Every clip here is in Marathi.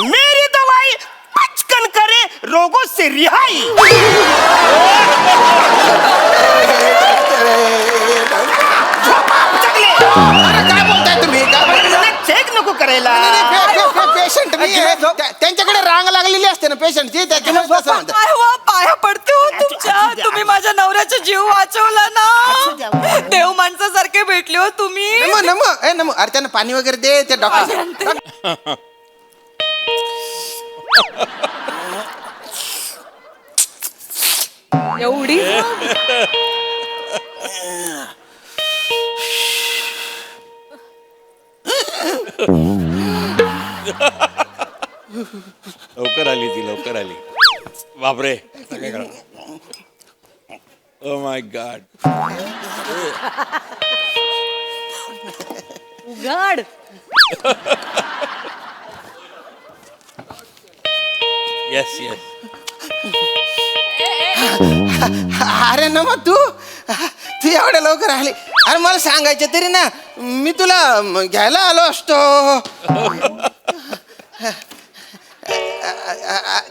मेरी दवाई पचकन करे रोगों से रिहाई. काय बोलताय तुम्ही? चेक नको करायला. पेशंट मी आहे. त्यांच्याकडे रांग लागलेली असते ना पेशंटची, त्याच्यामुळे तसं म्हणतात. पाया पडते हो तुमच्या. तुम्ही माझ्या नवऱ्याचा जीव वाचवला ना. देव माणसासारखे भेटले हो तुम्ही. नम अरे त्यांना पाणी वगैरे दे ते डॉक्टर. एवढी लवकर आली ती, लवकर आली. बापरे. Oh my god. उघड. Yes yes. अरे न मग तू एवढ्या लवकर आली. अरे मला सांगायचं तरी ना, मी तुला घ्यायला आलो असतो.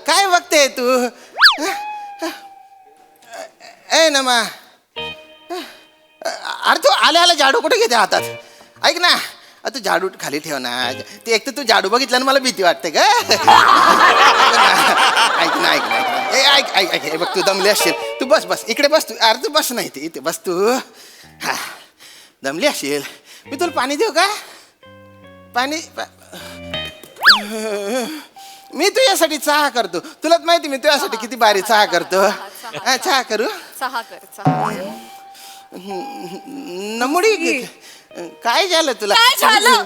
काय बघते तू? ए नमा, अरे तू आल्या झाडू कुठे घेते हातात? ऐक ना, तू झाडू खाली ठेव ना. ते एक तर तू झाडू बघितला ना मला भीती वाटते का? ऐक ना ऐक ना ऐक ऐक ऐक हे बघ, तू दमली असशील. तू बस बस इकडे बस. तू अरे तू बस नाही इथे बस तू. हा दमली असशील. मी तुला पाणी देऊ का? पाणी मी तुझ्यासाठी चहा करतो. तुलाच माहिती मी तुझ्यासाठी किती भारी चहा करतो. चहा करू? चहा कर. नमुडी काय झालं तुला? काय झालं?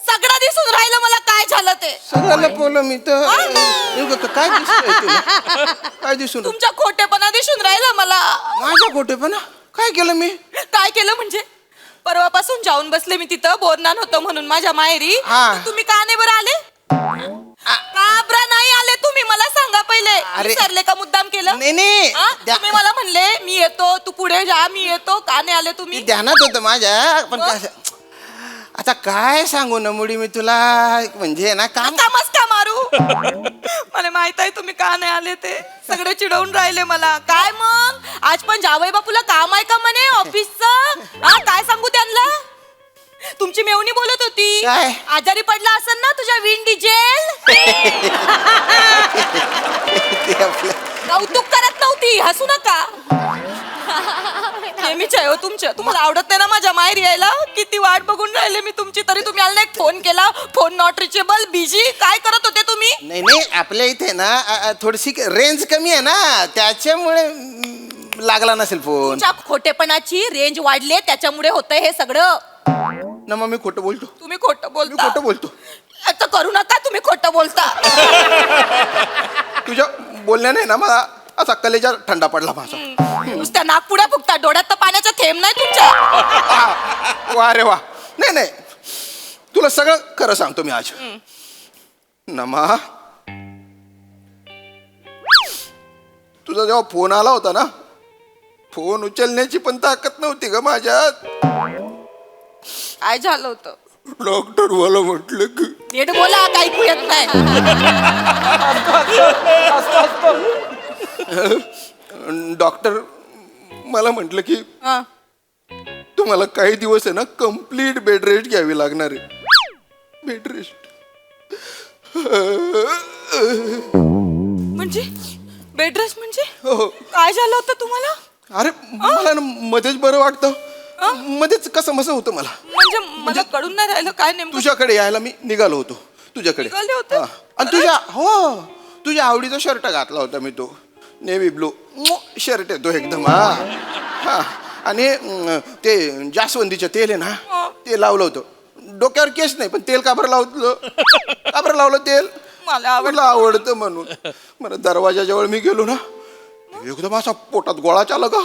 सगळं दिसून राहिलं मला. काय झालं ते? सगळ्याला बोल मी तर. काय दिसतंय तुला? काय दिसून? तुमच्या खोटेपणा दिसून राहिलं मला. माझा खोटेपणा? काय केलं मी? काय केलं म्हणजे? परवापासून जाऊन बसले मी तिथं. बोरनान होतं म्हणून माझ्या माहेरी. हा. तुम्ही का नाही बरं आले? का बरं नाही आले तुम्ही? मला सांगा पहिले. अरे. विसरले का? मुद्दाम केलं? नाही हा? तुम्ही मला म्हणले मी येतो, तू पुढे जा, मी येतो. का नाही आले तुम्ही? ध्यानात होतं माझ्या, पण आता काय सांगू ना मुडी मी तुला. म्हणजे ना काम मस्का मारू. मला माहित आहे तुम्ही का नाही आले ते. सगळे चिडवून राहिले मला. काय मग आज पण जावई बापूला काम आहे का म्हणे ऑफिसचं? काय सांगू त्यांना? तुमची मेवणी बोलत होती. काय? आजारी पडला असेल ना तुझ्या विंड डिझेल. कौतुक करत नव्हती. हसू नका. नेहमीच आहे हो तुमच्या. तुम्हाला आवडत नाही ना माझ्या माहेर यायला. किती वाट बघून राहिले मी तुमची, तरी तुम्ही आला नाही. फोन केला, फोन नॉट रिचेबल, बिझी. काय करत होते तुम्ही? नाही आपल्या इथे ना थोडीशी रेंज कमी आहे ना, त्याच्यामुळे लागला नसेल फोन. तुमच्या खोटेपणाची रेंज वाढले, त्याच्यामुळे होतंय हे सगळं. ना मग मी खोटं बोलतो. तुम्ही खोटं मी बोलता. खोटं बोलतो. आता करू नका. तुम्ही खोटं बोलता. तुझ्या बोलण्याने ना मला असा कलेजा थंडा पडला माझा. नुसत्या नागपुड्या फुकता. डोळ्यात तर पाण्याचा थेंब नाही तुमच्या. वा रे वा. नाही तुला सगळं खरं सांगतो मी आज. नमा, तुझा जेव्हा फोन आला होता ना, फोन उचलण्याची पण ताकद नव्हती ग माझ्यात. काय झालं होतं? डॉक्टर मला म्हटलं की नीट बोला, काही ऐकू येत नाही. डॉक्टर मला म्हटलं की हा. तुम्हाला काही दिवस आहे ना कम्प्लीट बेड रेस्ट घ्यावी लागणार आहे. बेड रेस्ट म्हणजे बेड रेस्ट म्हणजे हो. काय झालं होतं तुम्हाला? अरे मला ना मध्येच बरं वाटतं, मध्येच कसं मसं होतं मला. म्हणजे मला कळून नाही राहिलं काय नेमकं. तुझ्याकडे यायला मी निघालो होतो. तुझ्याकडे निघाले होते? हा. आणि तुझ्या आवडीचा शर्ट घातला होता मी, तो नेव्ही ब्लू शर्ट आहे तो एकदम. हा आणि ते जास्वंदीचं तेल आहे ना, ते लावलं होतं. डोक्यावर केस नाही पण तेल का बरं लावलं तेल? मला आवडतं म्हणून. मला दरवाजाजवळ मी गेलो ना, एकदम असा पोटात गोळा चालला का.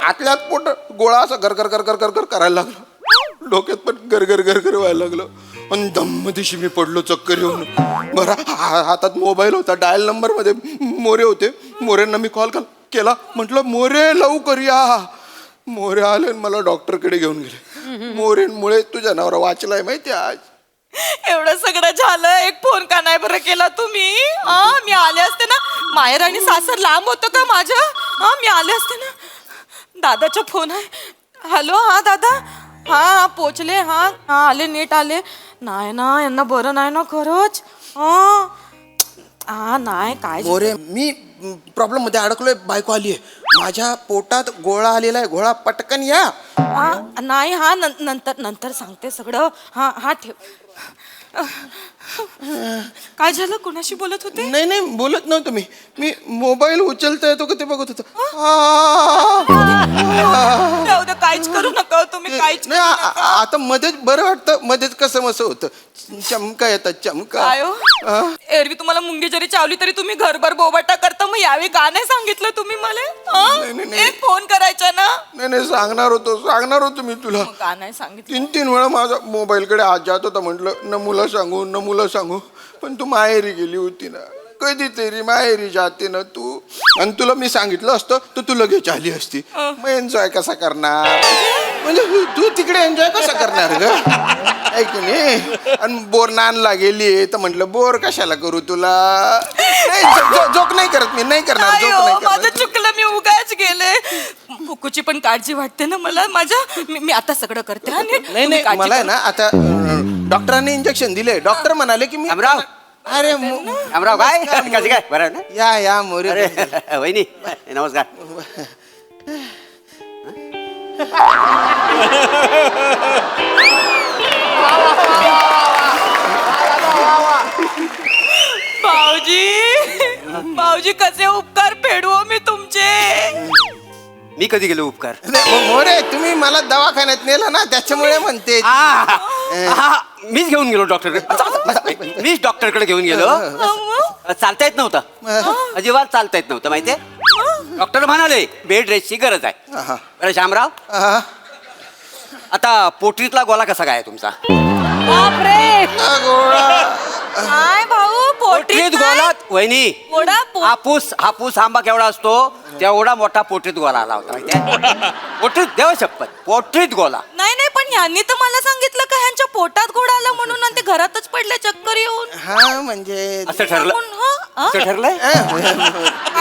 आतल्यात पोट गोळा असा घर करायला लागला. डोक्यात पण घर व्हायला लागलं. आणि दम्म दिशी मी पडलो चक्कर येऊन. बरं हातात मोबाईल होता, डायल नंबर मध्ये मोरे होते. मोरेंना मी कॉल केला, म्हटलं मोरे लवकर या. मोरे आले मला डॉक्टरकडे घेऊन गेले. मोरेंमुळे तुझ्या नवरा वाचलाय माहिती आज. एवढं सगळं झालं, एक फोन का नाही बरं केला तुम्ही? मी आले असते ना. माहेर आणि सासर लांब होतं का माझं? मी आले असते ना. दादाचा फोन आहे. हॅलो, हा दादा. हा पोचले. हा हा आले, नीट आले. नाही ना, यांना बरं नाही ना खरंच. हा नाही काय मोरे, मी प्रॉब्लेम मध्ये अडकलोय. बायको आलीये, माझ्या पोटात गोळा आलेला आहे. गोळा पटकन या. नाही. हा नंतर नंतर सांगते सगळं. हा हा ठेव. काय झालं? कोणाशी बोलत होते? नाही नाही, बोलत नव्हतो मी मोबाईल उचलता येतो का ते बघत होतो. जाऊ दे, काहीच करू नका तुम्ही. काहीच नाही, आता मध्येच बरं वाटतं. मध्येच कसं मसं होतं. चमका येतात, चमका. काय हो? एरवी तुम्हाला मुंगी जरी चावली तरी तुम्ही घरभर बोबाटा करता. मग यावेळी का नाही सांगितलं तुम्ही मला? नाही. एक फोन करायचा ना. नाही, सांगणार होतो मी तुला. मग का नाही सांगितलं? 3 वेळा माझा मोबाईलकडे हात जात होता. म्हटलं न मुला सांगू पण तू माहेरी गेली होती ना. कधीतरी माहेरी जाते ना तू. आणि तुला मी सांगितलं असतं तर तू लगेच आली असती. मग एन्जॉय कसा करणार? म्हणजे तू तिकडे एन्जॉय कसा करणार ग? ऐक नाही. आणि बोर नानला गेली तर म्हटलं बोर कशाला करू तुला. जोक नाही करत मी. नाही करणार जोक नाही माझं करणार. चुकलं, मी उगाच गेले. पुकूची पण काळजी वाटते ना मला माझ्या. मी आता सगळं करते. हा, नीट. नाही तुम्ही काळजी मला आहे करू. ना आता डॉक्टरांनी इंजेक्शन दिले. डॉक्टर म्हणाले की मी अमराव. अरे अमराव काय कसं काय बरं आहे ना? या मोरे. अरे वहिनी नमस्कार. भाऊजी कसे उपकार फेडू मी तुमचे. मी कधी गेलो उपकार? मोरे, तुम्ही मला दवाखान्यात नेलं ना त्याच्यामुळे म्हणते. मीच घेऊन गेलो डॉक्टरकडे. मीच डॉक्टरकडे घेऊन गेलो. चालता येत नव्हतं, अजिबात चालता येत नव्हतं माहितीये. डॉक्टर म्हणाले बेड रेस्टची गरज आहे. बरं शामराव, आता पोटरीतला गोला कसा काय तुमचा? बापरे, काय भाऊ पोटरीत गोला वहिनी. हापूस आंबा केवढा असतो तेवढा मोठा पोटरीत गोला आला होता माहितीये. पोटरीत, देव शपथ, पोटरीत गोला. नाही पण यांनी तर मला सांगितलं का ह्यांच्या पोटात गोळा आला म्हणून आणि ते घरातच पडले चक्कर येऊन. हा म्हणजे असं ठरलं? हा? असं ठरलंय?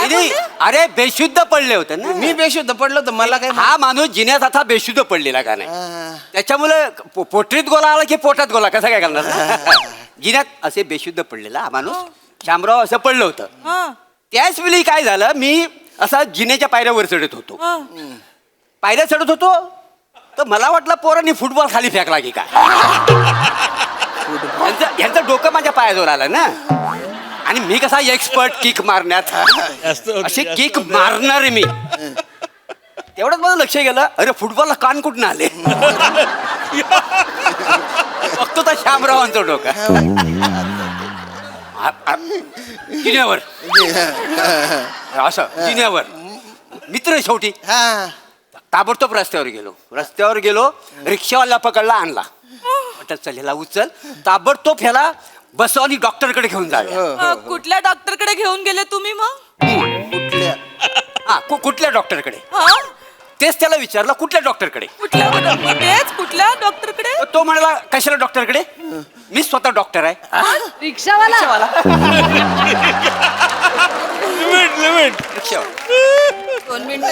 नाही, अरे बेशुद्ध पडले होते ना. मी बेशुद्ध पडलो तर मला काय. हा माणूस जिन्यात आता बेशुद्ध पडलेला का नाही. त्याच्यामुळे पोटरीत गोला आला की पोटात गोला कसा काय करणार? जिन्यात असे बेशुद्ध पडलेला हा माणूस शामराव असं पडलं होतं. त्याच वेळी काय झालं, मी असा जिन्याच्या पायऱ्यावर चढत होतो. पायऱ्या चढत होतो तर मला वाटलं पोरांनी फुटबॉल खाली फेकला की काय. यांचं डोकं माझ्या पायाजवळ आलं ना. आणि मी कसा एक्सपर्ट किक मारण्यात, अशी किक मारणार मी. तेवढंच माझं लक्ष गेलं, अरे फुटबॉलला कान कुठून आले. बघतो तर शामरावांचं डोकं जिन्यावर, असं जिन्यावर. मित्र शेवटी ताबडतोब रस्त्यावर गेलो. रिक्षावाला पकडला, आणला. म्हटलं चल ह्याला उचल, ताबडतोब ह्याला बसव आणि डॉक्टरकडे घेऊन जावे. कुठल्या डॉक्टरकडे घेऊन गेले तुम्ही मग? कुठल्या डॉक्टरकडे? तेच त्याला विचारलं, कुठल्या डॉक्टरकडे? कुठल्या डॉक्टरकडे? तो म्हणाला कशाला डॉक्टरकडे, मी स्वतः डॉक्टर आहे. रिक्षावाला. लिमिट रिक्षावाला. 2 मिनिटं.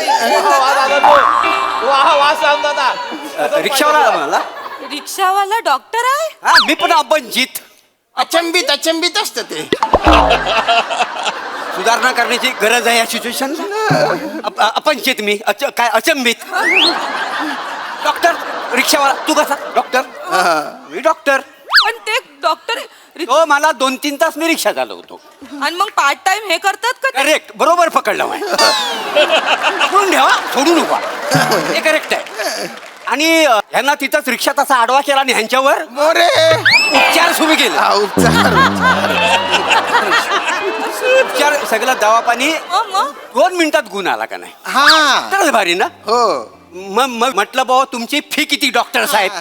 रिक्षावाला म्हणाला रिक्षावाला डॉक्टर आहे? हा, मी पण अपंजित. अचंबित असतं ते. सुधारणा करण्याची गरज आहे या सिच्युएशन. अपंचित मी, काय अचंबित. डॉक्टर, रिक्षावाला, तू कसा डॉक्टर? मी डॉक्टर. पण ते डॉक्टर तो मला 2-3 तास मी रिक्षा चालवतो. आणि मग पार्ट टाइम हे करतात का? करेक्ट, बरोबर पकडलं. पकडून ठेवा, सोडू नका. हे करेक्ट आहे. आणि ह्यांना तिथंच रिक्षात असा आडवा केला आणि ह्यांच्यावर मोरे उपचार सुरू केले. उपचार सगळं दवा पाणी 2 मिनिटात गुण आला का नाही. हा तर भारी ना. हो. मग म्हटलं बाबा तुमची फी किती डॉक्टर साहेब?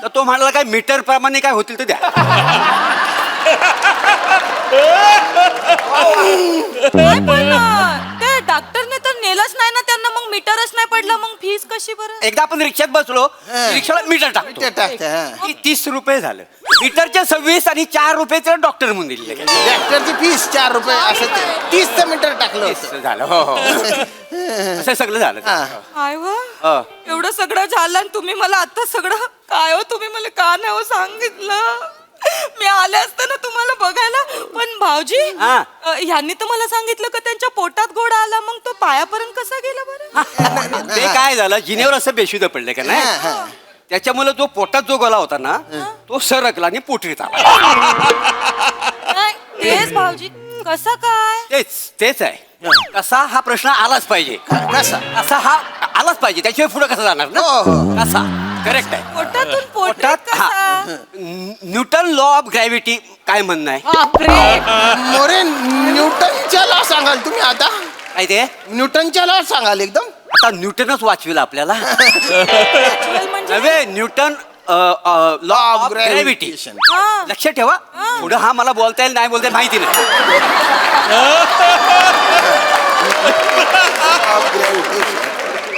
तर तो म्हणाला काय मीटर प्रमाणे काय होतील तर द्या. ते डॉक्टरने तर नेलंच नाही ना त्यांना, मग मीटरच नाही पडलं, मग फीस कशी बरं? एकदा आपण रिक्षात बसलो, रिक्षाला मीटर टाकतो. 30 रुपये झालं. मीटरचे 26 आणि 4 रुपयाचं डॉक्टर म्हणून दिलेलं आहे. डॉक्टरची फीस 4 रुपये असं 30 मीटर टाकलं होतं. असं झालं हो हो असं सगळं झालं. हा. काय व हो. एवढं सगळं झालं आणि तुम्ही मला आता सगळं काय हो तुम्ही मला का नाही हो सांगितलं. मी आले असते ना तुम्हाला बघायला पण भाऊजी हा. ह्यांनी तर मला सांगितलं का त्यांच्या पोटात गोळा आला मग तो पायापर्यंत कसा गेला बरं. ते काय झालं जिनेवर असं बेशुद्ध पडले का नाही त्याच्यामुळे जो पोटात जो गोला होता ना तो सरकला आणि पोटरीत आला. नाही, तेच भाऊजी कसं काय तेच आहे. कसा हा प्रश्न आलाच पाहिजे. कसा हा आलाच पाहिजे त्याशिवाय पुढे कसं जाणार ना. हो, हो. कसा करेक्ट आहे. पोटातून पोटात पोटात हा कसा न्यूटन लॉ ऑफ ग्रॅव्हिटी काय म्हणणं आहे. बापरे मोरे न्यूटनच्या लॉ सांगाल तुम्ही आता. काय ते न्यूटनच्या लॉ सांगाल एकदम. आता न्यूटनच वाचविला आपल्याला. म्हणजे नव्हे न्यूटन लॉ ऑफ ग्रॅव्हिटी. हा. लक्षात ठेवा पुढे हा मला बोलता येईल नाही बोलता येईल माहिती नाही.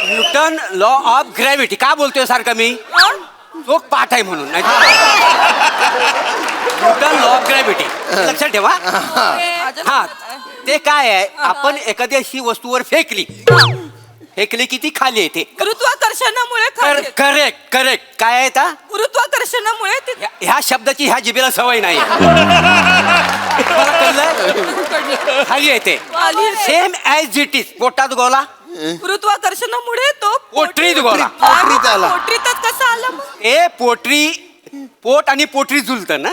न्यूटन लॉ ऑफ ग्रॅव्हिटी का बोलतोय सारखं मी तो पाठ आहे म्हणून नाही न्यूटन लॉ ऑफ ग्रॅव्हिटी लक्षात ठेवा. हा ते काय आहे आपण एखादी अशी वस्तूवर फेकली की ती खाली येते. गुरुत्वाकर्षणामुळे खाली येते. करेक्ट करेक्ट काय आहे आता गुरुत्वाकर्षणामुळे ते ह्या शब्दाची ह्या जिभेला सवय नाही. तुम्हाला कळलंय? खाली येते खाली येते. सेम ऍज इट इज पोटात गोला गुरुत्वाकर्षणामुळे तो पोटरीत गोळा. पोटरीत आला. पोटरीतच कसा आला मग ए पोट आणि पोटरी जुलत ना.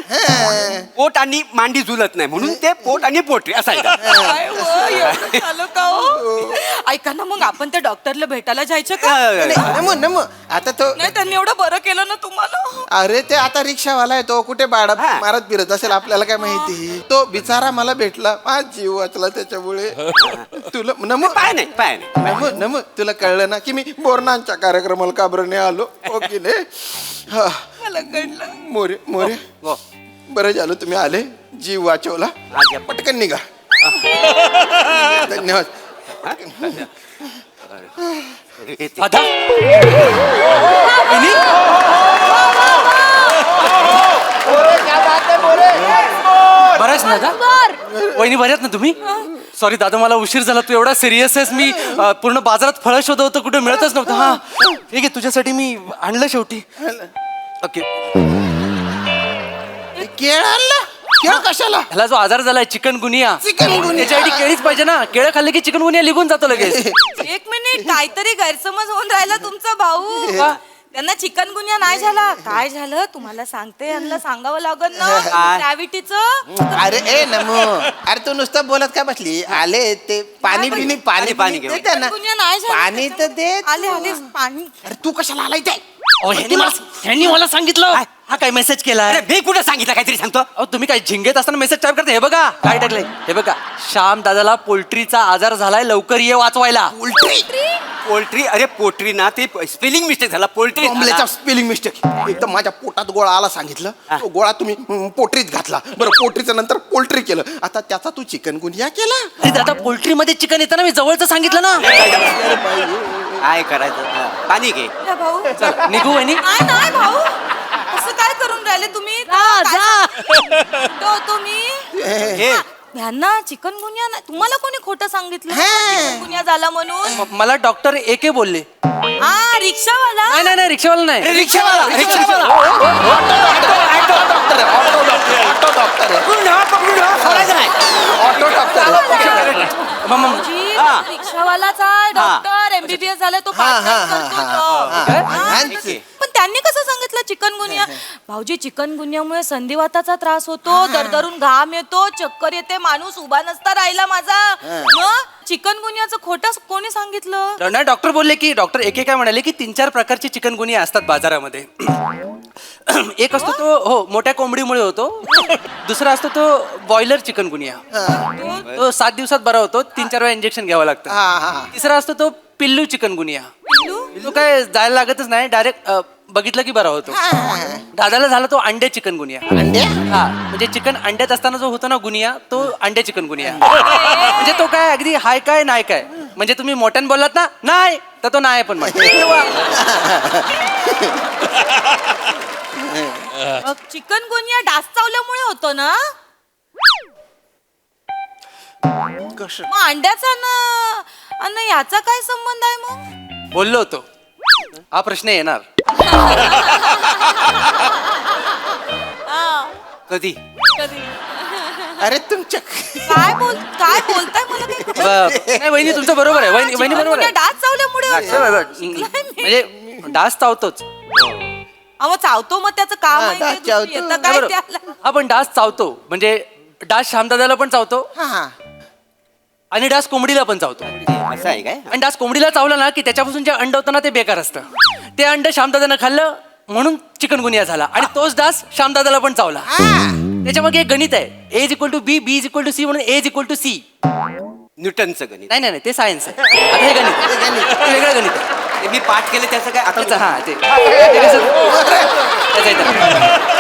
पोट आणि मांडी जुलत नाही म्हणून ते पोट आणि पोटरी असायचं. काय हो, एवढं झालं का हो? ऐका ना मग आपण त्या डॉक्टरला भेटायला जायचं का नमो आता तो नाही त्यांनी एवढं बरं केलं ना तुम्हाला. अरे ते आता रिक्षावाला आहे तो कुठे बाळा हा. मारत फिरत असेल आपल्याला काय माहिती. तो बिचारा मला भेटला माझा जीव वाचला त्याच्यामुळे. तुला नमो पाय नाही नमो नमो तुला कळलं ना की मी बोरनांच्या कार्यक्रमाला का बरं नाही आलो. ओके ने हा. मला कळलं. मोरे मोरे हो. बरं झालं तुम्ही आले जीव वाचवला. आज पटकन निघा. धन्यवाद. दादा बऱ्याच ना दादा वहिनी बऱ्यात ना तुम्ही. सॉरी दादा मला उशीर झाला. तू एवढा सिरियस आहेस. मी पूर्ण बाजारात फळं शोधत होतं कुठे मिळतच नव्हतं. हा ठीक आहे तुझ्यासाठी मी आणलं शेवटी. ओके केळ आणला. केळ कशाला. ह्याला जो आजार झालाय चिकनगुनिया चिकनगुनिया. त्याच्यासाठी केळीच पाहिजे ना. केळं खाल्ले की चिकनगुनिया निघून जातो लगेच. एक मिनिट काहीतरी गैरसमज होऊन राहिला तुमचा भाऊ. त्यांना चिकनगुनिया नाही झाला. काय झालं तुम्हाला सांगते यांना सांगावं लागल ना ग्रॅव्हिटीचं. अरे ए नमो अरे तू नुसतं बोलत का बसली. आले ते पाणी नाही, पिणी पाणी पाणी पिणी घेऊन. दे त्यांना. चिकनगुनिया नाही झाला पाणी तर दे. आले आले पाणी. अरे तू कशाला आलाय ते. ह्यांनी मला सांगितलं. हा काय मेसेज केलाय. अरे मी कुठं सांगितलं काहीतरी सांगतो. अहो तुम्ही काय झिंगेत असताना मेसेज टाईप करता. हे बघा काय टाकलंय. हे बघा श्याम दादाला पोल्ट्रीचा आजार झालाय लवकर ये वाचवायला. पोल्ट्री अरे पोट्री ना ते स्पेलिंग मिस्टेक झाला. पोल्ट्री कॉम्प्लेचा स्पेलिंग मिस्टेक. एकदम माझ्या पोटात गोळा आला सांगितलं. तो गोळा तुम्ही पोटरीत घातला. बरं पोटरीचं नंतर पोल्ट्री केलं. आता त्याचा तू चिकनगुनिया केला. अरे दादा पोल्ट्री मध्ये चिकन येतं ना. मी जवळचं सांगितलं ना. काय करायचं हा, पाणी घे. या भाऊ निघू वहिनी. नाही नाही भाऊ असं काय करून राहिले तुम्ही. तुम्ही हे ह्यांना चिकनगुनिया नाही. तुम्हाला कोणी खोटं सांगितलं हा. चिकनगुनिया झाला म्हणून. मला डॉक्टर एके बोलले. हा रिक्षावाला. नाही नाही नाही रिक्षावाला नाही. रिक्षावाला ऑटो डॉक्टर ऑटो डॉक्टर. भाऊजी, हा. रिक्षावालाच आहे डॉक्टर. MBBS झाला तो part-time करतो तो. हा, पण त्यांनी कसं सांगितलं चिकनगुनिया. भाऊजी चिकनगुनियामुळे संधिवाताचा त्रास होतो. दरदरून घाम येतो चक्कर येते माणूस उभा नसता राहिला माझा. मग चिकनगुनियाचं खोटं कोणी सांगितलं. नाही डॉक्टर बोलले की डॉक्टर एके काय म्हणाले की 3-4 प्रकारची चिकनगुनिया असतात बाजारामध्ये. एक असतो तो हो मोठ्या कोंबडीमुळे होतो. दुसरा असतो तो बॉयलर चिकनगुनिया. तो 7 दिवसात बरा होतो. 3-4 वेळा इंजेक्शन घ्यावं लागतं. तिसरा असतो तो पिल्लू चिकनगुनिया. तो काय जायला लागतच नाही डायरेक्ट बघितलं की बरा होतो. दादाला झाला तो अंडे चिकनगुनिया. हा म्हणजे चिकन अंड्यात असताना जो होतो ना गुनिया तो अंडे चिकनगुनिया. म्हणजे तो काय अगदी हाय काय नाही काय. म्हणजे तुम्ही मोठ्यानं बोललात ना नाही तर तो नाही पण म्हणतो. चिकन गुनिया डास चावल्यामुळे होतो ना. कसं मग अंड्याचा ना आणि याचा काय संबंध आहे मग? बोललो होतो हा प्रश्न येणार. कधी कधी अरे तुमच्या काय बोलताय मला काही कळत नाही वहिनी तुमचं बरोबर आहे. वहिनी चिकन बरोबर गुनिया आहे. डास चावल्यामुळे होतो. शिकलाय मी. म्हणजे डास चावतोच. अहो चावतो मग त्याचं काम हा, आहे डास ते दुसरं चावतो. येतं काय बरोबर. त्याला. आपण डास चावतो म्हणजे डास श्यामदादाला पण चावतो हा आणि डास कोंबडीला पण चावतो. असं आहे काय? आणि डास कोंबडीला चावलं ना की त्याच्यापासून जे अंड होतं ना ते बेकार असतं. ते अंड श्यामदादानं खाल्लं म्हणून चिकनगुनिया झाला आणि तोच डास श्यामदादाला पण चावला. त्याच्यामागे एक गणित आहे. A=B, B=C म्हणून A=C. न्यूटनचं गणित. नाही ते सायन्स आहे. आता हे गणित ते वेगळं गणित आहे. ते मी पाठ केलं त्याचं काय आता त्याचं हा ते कसं- त्याचं आहे तर.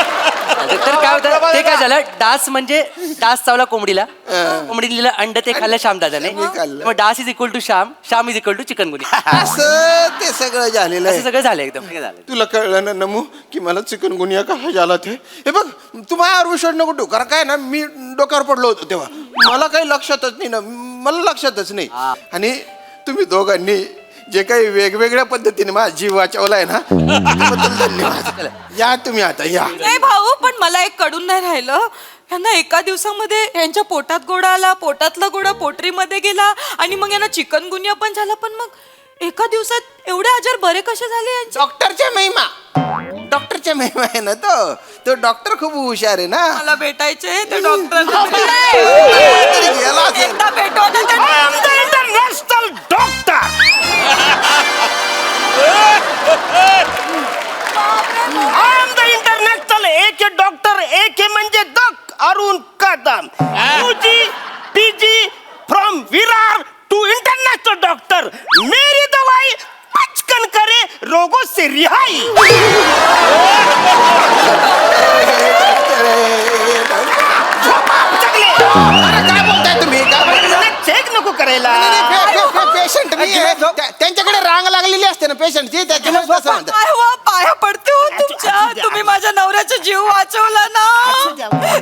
तर काय होतं ते काय झालं डास म्हणजे डास चावला कोंबडीला, कोंबडीने दिलं अंड ते खाल्लं श्यामदादाने. खाल्लं. मग डास = श्याम, श्याम = चिकनगुनिया. असं ते सगळं झालेलं असं आहे. सगळं झालं एकदम. काय झालं? तुला कळलं ना नमू की मला चिकनगुनिया का झाला ते. हे बघ तू माझ्यावर विश्वास नको ठेवू कारण काय ना मी डोक्यावर पडलो होतो तेव्हा मला काही लक्षातच नाही ना. मला लक्षातच नाही. आणि तुम्ही दोघांनी जे काही वेगवेगळ्या पद्धतीने माझा जीव वाचवलाय ना त्याबद्दल धन्यवाद. या तुम्ही आता या. नाही भाऊ पण मला एक कडून नाही राहिलं. यांना एका दिवसामध्ये यांच्या पोटात गोळा आला, पोटातला गोळा पोटरीमध्ये गेला आणि मग यांना चिकन गुनिया पण झाला. पण मग एका दिवसात एवढे आजार बरे कसे झाले यांचे? डॉक्टरच्या महिमा आहे ना तो डॉक्टर खूप हुशार आहे ना. मला भेटायचे ते डॉक्टर. तरी गेला असेल. एकदा भेटवा ना त्या- I am the international doctor. I am the international AK doctor. AK म्हणजे doc Arun Kadam. UG PG from Virar to international doctor. मेरी दवाई पचकन करे रोगों से रिहाई. अरे काय बोलताय तुम्ही काय बोलताय? चेक नको करायला. पेशंट त्यांच्याकडे रांग लागलेली असते ना पेशंटची त्याच्यामुळे तसं म्हणतात. काय हो, पाया पडते हो तुमच्या. तुम्ही माझ्या नवऱ्याचा जीव वाचवला ना.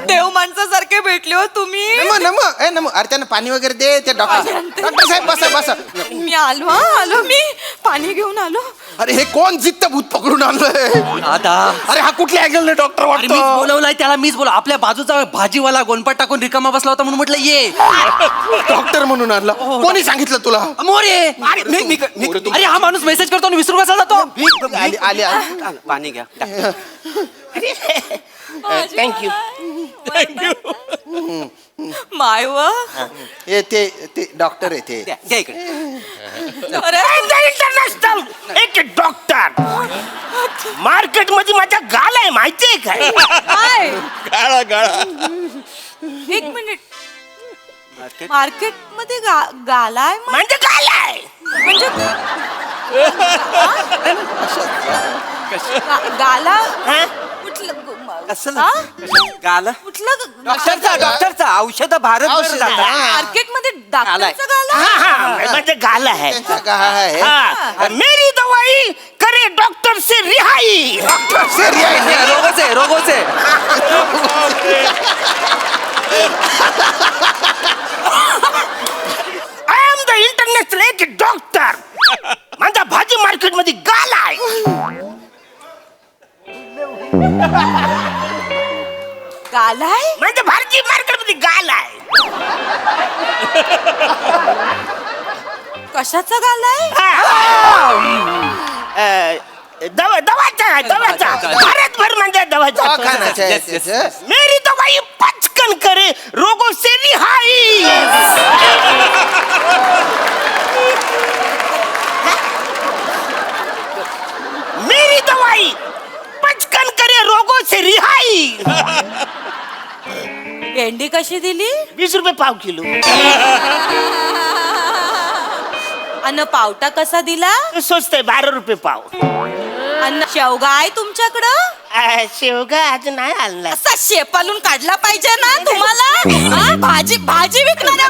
देव माणसासारखे भेटले हो तुम्ही. नमो अरे त्यांना पाणी वगैरे दे ते डॉक्टर साहेब बसा. मी आलो मी पाणी घेऊन आलो. अरे हे कोण जित्त भूत पकडून आणलंय. दादा अरे हा कुठल्या अँगलने डॉक्टर अरे मीच वाटतो. बोलवलाय त्याला. मीच बोला आपल्या बाजूचा भाजीवाला गोनपाट टाकून रिकामा बसला होता म्हणून म्हटलं ये डॉक्टर म्हणून आणला कोणी सांगितलं तुला. मोरे. अरे हा माणूस मेसेज करतो आणि विसरू कसा जातो. आली पाणी घ्या. थँक्यू. माय व हे ते डॉक्टर आहे ते. द्या इकडे. अरे इंटरनॅशनल एक डॉक्टर मार्केट मध्ये माझ्या गाल आहे माहितीये काय. काय गाळा गाळा. एक मिनिट मार्केट मध्ये गालाय म्हणजे गाल आहे. म्हणजे गाला हा? कुठलं कसलं? हा? गाला कुठलं डॉक्टरचा औषध भारत औषध, हा. मार्केट मध्ये डॉक्टरचा गाला हा, म्हणजे गाल आहे. त्यांचा काय आहे हाँ, मेरी दवाई करे डॉक्टर से रिहाई. रोगोचे आय एम द इंटरनॅशनल एक डॉक्टर. माझा भाजी मार्केट मध्ये गाल आहे. गालाय म्हणजे भाजी मार्केट मध्ये गाल आहे. कशाचा गालाय दवाचा आहे, दवाचा. भारतभर म्हणजे दवाखान्याचा दवाचा. आहे Yes, yes. त्याचं. मेरी दवाई पचकन करे रोगों से रिहाई. मेरी दवाई पचकन करे रोगों से रिहाई. भेंडी कशी दिली 20 रुपये पाव किलो. अन्न पावटा कसा दिला स्वस्त आहे 12 रुपये पाव. अन्न शेवगा आहे तुमच्याकडं शेवगा अजून नाही आणला. असा शेपालून काढला पाहिजे ना तुम्हाला. हा? भाजी विकणाऱ्या